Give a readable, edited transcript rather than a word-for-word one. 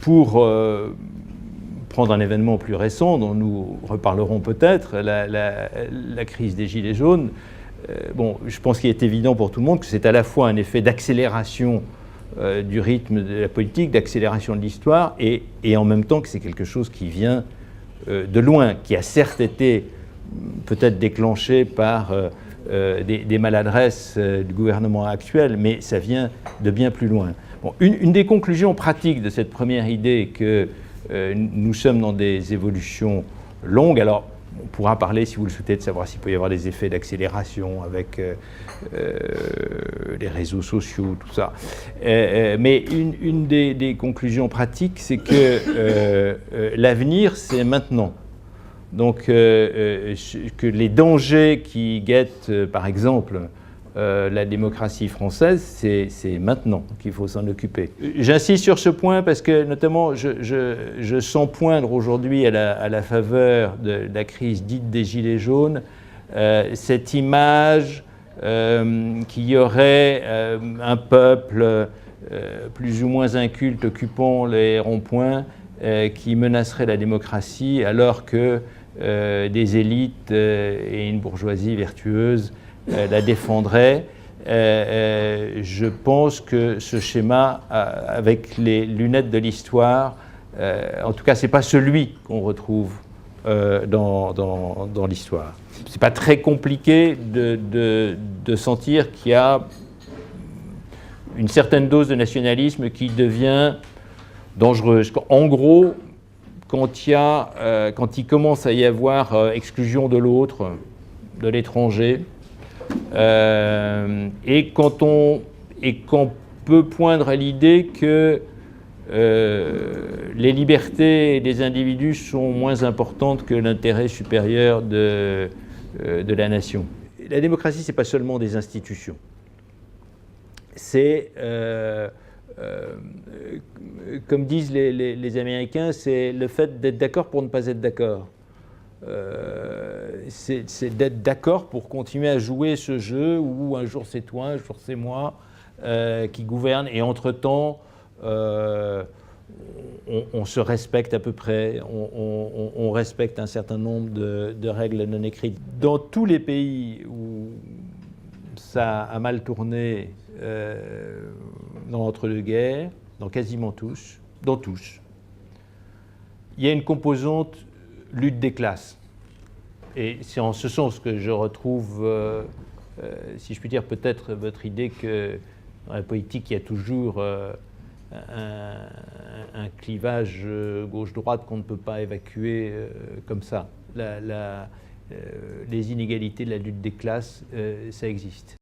pour prendre un événement plus récent dont nous reparlerons peut-être, la crise des Gilets jaunes, bon, je pense qu'il est évident pour tout le monde que c'est à la fois un effet d'accélération du rythme de la politique, d'accélération de l'histoire, et en même temps que c'est quelque chose qui vient de loin, qui a certes été peut-être déclenché par des maladresses du gouvernement actuel, mais ça vient de bien plus loin. Bon, une des conclusions pratiques de cette première idée est que nous sommes dans des évolutions longues. Alors, on pourra parler, si vous le souhaitez, de savoir s'il peut y avoir des effets d'accélération avec les réseaux sociaux, tout ça. Mais une des conclusions pratiques, c'est que l'avenir, c'est maintenant. Donc, que les dangers qui guettent, par exemple, la démocratie française, c'est maintenant qu'il faut s'en occuper. J'insiste sur ce point parce que, notamment, je sens poindre aujourd'hui, à la faveur de la crise dite des Gilets jaunes, cette image qu'il y aurait un peuple plus ou moins inculte occupant les ronds-points qui menacerait la démocratie, alors que des élites et une bourgeoisie vertueuse la défendraient. Je pense que ce schéma, avec les lunettes de l'histoire, en tout cas, ce n'est pas celui qu'on retrouve dans l'histoire. Ce n'est pas très compliqué de sentir qu'il y a une certaine dose de nationalisme qui devient dangereuse. En gros, quand il commence à y avoir exclusion de l'autre, de l'étranger, et qu'on peut poindre à l'idée que les libertés des individus sont moins importantes que l'intérêt supérieur de la nation. La démocratie, ce n'est pas seulement des institutions. C'est, comme disent les Américains, c'est le fait d'être d'accord pour ne pas être d'accord. C'est d'être d'accord pour continuer à jouer ce jeu où un jour c'est toi, un jour c'est moi qui gouverne, et entre-temps on se respecte à peu près, on respecte un certain nombre de règles non écrites. Dans tous les pays où ça a mal tourné dans l'entre-deux-guerres, dans quasiment tous, il y a une composante lutte des classes. Et c'est en ce sens que je retrouve, si je puis dire, peut-être votre idée que dans la politique, il y a toujours un clivage gauche-droite qu'on ne peut pas évacuer comme ça. Les inégalités de la lutte des classes, ça existe.